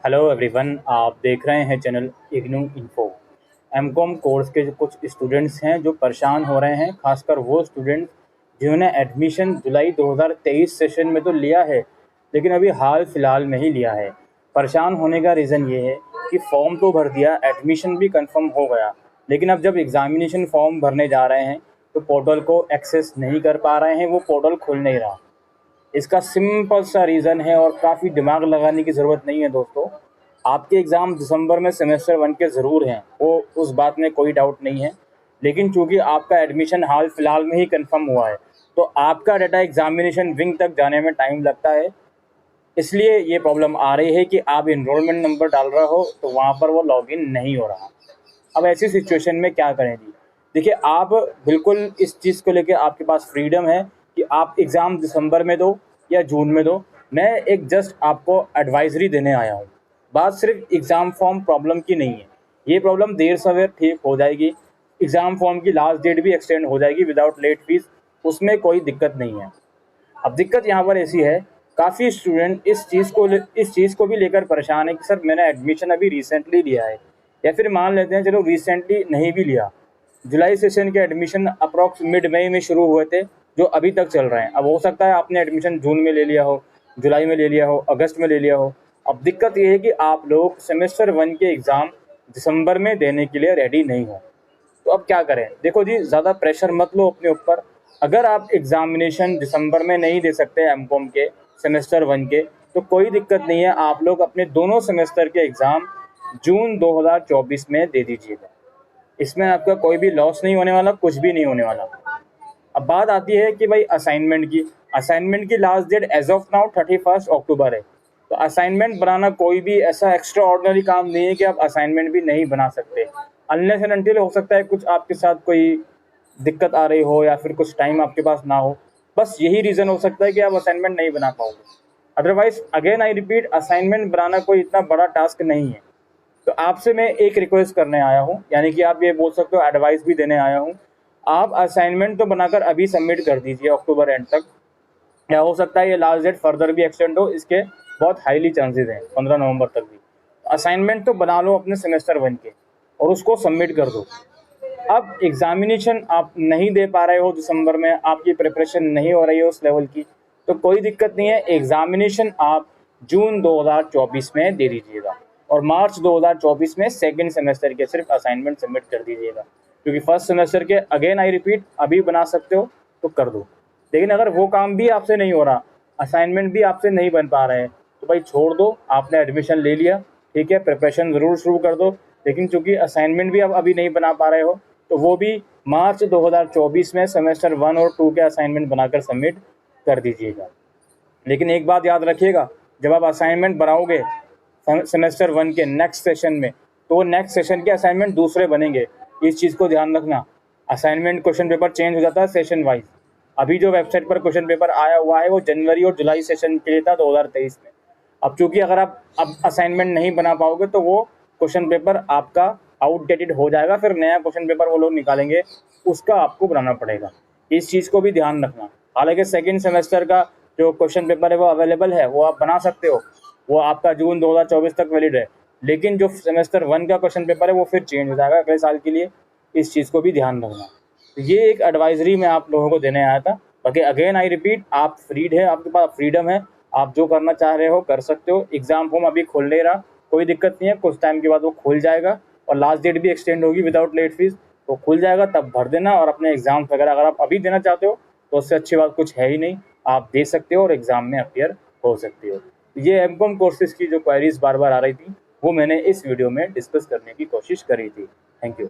Hello everyone, आप देख रहे हैं channel IGNOU info. MCom course के जो कुछ स्टूडेंट्स हैं जो परेशान हो रहे हैं, खासकर वो स्टूडेंट्स जिन्होंने एडमिशन जुलाई 2023 सेशन में तो लिया है, लेकिन अभी हाल फिलहाल में ही लिया है। परेशान होने का रीज़न ये है कि फॉर्म तो भर दिया, एडमिशन भी कंफर्म हो गया, लेकिन अब जब एग्ज़ामिनेशन फॉर्म भरने जा रहे हैं तो पोर्टल को एक्सेस नहीं कर पा रहे हैं, वो पोर्टल खुल नहीं रहा। इसका सिंपल सा रीज़न है और काफ़ी दिमाग लगाने की ज़रूरत नहीं है दोस्तों। आपके एग्ज़ाम दिसंबर में सेमेस्टर 1 के ज़रूर हैं, वो उस बात में कोई डाउट नहीं है, लेकिन चूँकि आपका एडमिशन हाल फिलहाल में ही कंफर्म हुआ है तो आपका डाटा एग्ज़ामिनेशन विंग तक जाने में टाइम लगता है। इसलिए ये प्रॉब्लम आ रही है कि आप एनरोलमेंट नंबर डाल रहे हो तो वहाँ पर वो लॉगिन नहीं हो रहा। अब ऐसी सिचुएशन में क्या करें जी? देखिए, आप बिल्कुल इस चीज़ को लेके आपके पास फ्रीडम है कि आप एग्ज़ाम दिसंबर में दो या जून में दो। मैं एक जस्ट आपको एडवाइज़री देने आया हूँ। बात सिर्फ एग्ज़ाम फॉर्म प्रॉब्लम की नहीं है, ये प्रॉब्लम देर सवेर ठीक हो जाएगी। एग्ज़ाम फॉर्म की लास्ट डेट भी एक्सटेंड हो जाएगी विदाउट लेट फीस, उसमें कोई दिक्कत नहीं है। अब दिक्कत यहाँ पर ऐसी है, काफ़ी स्टूडेंट इस चीज़ को भी लेकर परेशान है कि सर मैंने एडमिशन अभी रिसेंटली लिया है, या फिर मान लेते हैं चलो रिसेंटली नहीं भी लिया, जुलाई सेशन के एडमिशन अप्रॉक्स मिड मई में शुरू हुए थे जो अभी तक चल रहे हैं। अब हो सकता है आपने एडमिशन जून में ले लिया हो, जुलाई में ले लिया हो, अगस्त में ले लिया हो। अब दिक्कत ये है कि आप लोग सेमेस्टर 1 के एग्ज़ाम दिसंबर में देने के लिए रेडी नहीं हो, तो अब क्या करें? देखो जी, ज़्यादा प्रेशर मत लो अपने ऊपर। अगर आप एग्ज़ामिनेशन दिसंबर में नहीं दे सकते एमकॉम के सेमेस्टर 1 के, तो कोई दिक्कत नहीं है, आप लोग अपने दोनों सेमेस्टर के एग्ज़ाम जून 2024 में दे दीजिएगा। इसमें आपका कोई भी लॉस नहीं होने वाला, कुछ भी नहीं होने वाला। अब बात आती है कि भाई असाइनमेंट की last date as of now 31 October है। तो असाइनमेंट बनाना कोई भी ऐसा एक्स्ट्रा ऑर्डिनरी काम नहीं है कि आप असाइनमेंट भी नहीं बना सकते। अनलेस एंड अनटिल हो सकता है कुछ आपके साथ कोई दिक्कत आ रही हो या फिर कुछ टाइम आपके पास ना हो, बस यही रीज़न हो सकता है कि आप असाइनमेंट नहीं बना पाओगे। Otherwise again I repeat, assignment बनाना कोई इतना बड़ा टास्क नहीं है। तो आपसे मैं एक रिक्वेस्ट करने आया हूँ, यानी कि आप ये बोल सकते हो एडवाइस भी देने आया हूँ। आप असाइनमेंट तो बनाकर अभी सबमिट कर दीजिए अक्टूबर एंड तक, या हो सकता है ये लास्ट डेट फर्दर भी एक्सटेंड हो, इसके बहुत हाईली चांसेस हैं 15 नवंबर तक भी। असाइनमेंट तो बना लो अपने सेमेस्टर 1 के और उसको सबमिट कर दो। अब एग्जामिनेशन आप नहीं दे पा रहे हो दिसंबर में, आपकी प्रिपरेशन नहीं हो रही है उस लेवल की, तो कोई दिक्कत नहीं है, एग्जामिनेशन आप जून 2024 में दे दीजिएगा और मार्च 2024 में सेकेंड सेमेस्टर के सिर्फ असाइनमेंट सबमिट कर दीजिएगा। क्योंकि फर्स्ट सेमेस्टर के अगेन आई रिपीट अभी बना सकते हो तो कर दो, लेकिन अगर वो काम भी आपसे नहीं हो रहा, असाइनमेंट भी आपसे नहीं बन पा रहे हैं, तो भाई छोड़ दो। आपने एडमिशन ले लिया, ठीक है, प्रिपरेशन ज़रूर शुरू कर दो, लेकिन चूंकि असाइनमेंट भी आप अभी नहीं बना पा रहे हो तो वो भी मार्च 2024 में सेमेस्टर 1 और 2 के असाइनमेंट बनाकर सबमिट कर दीजिएगा। लेकिन एक बात याद रखिएगा, जब आप असाइनमेंट बनाओगे सेमेस्टर 1 के नेक्स्ट सेशन में, तो वो नेक्स्ट सेशन के असाइनमेंट दूसरे बनेंगे। इस चीज़ को ध्यान रखना। असाइनमेंट क्वेश्चन पेपर चेंज हो जाता है सेशन वाइज। अभी जो वेबसाइट पर क्वेश्चन पेपर आया हुआ है वो जनवरी और जुलाई सेशन के लिए था 2023 में। अब चूंकि अगर आप अब असाइनमेंट नहीं बना पाओगे तो वो क्वेश्चन पेपर आपका आउटडेटेड हो जाएगा, फिर नया क्वेश्चन पेपर वो लोग निकालेंगे, उसका आपको बनाना पड़ेगा। इस चीज़ को भी ध्यान रखना। हालांकि सेकेंड सेमेस्टर का जो क्वेश्चन पेपर है वो अवेलेबल है, वो आप बना सकते हो, वो आपका जून 2024 तक वैलिड है, लेकिन जो सेमेस्टर 1 का क्वेश्चन पेपर है वो फिर चेंज हो जाएगा अगले साल के लिए। इस चीज़ को भी ध्यान रखना। तो ये एक एडवाइजरी मैं आप लोगों को देने आया था। बाकी अगेन आई रिपीट, आप फ्रीड है, आपके पास फ्रीडम है, आप जो करना चाह रहे हो कर सकते हो। एग्ज़ाम फॉर्म अभी खोल नहीं रहा, कोई दिक्कत नहीं है, कुछ टाइम के बाद वो खुल जाएगा और लास्ट डेट भी एक्सटेंड होगी विदाउट लेट फीस, तो खुल जाएगा, तब भर देना। और अपने एग्ज़ाम्स वगैरह अगर आप अभी देना चाहते हो तो उससे अच्छी बात कुछ है ही नहीं, आप दे सकते हो और एग्ज़ाम में अपीयर हो सकते हो। ये एमकॉम कोर्सेज़ की जो क्वेरीज बार बार आ रही थी वो मैंने इस वीडियो में डिस्कस करने की कोशिश करी थी। Thank you.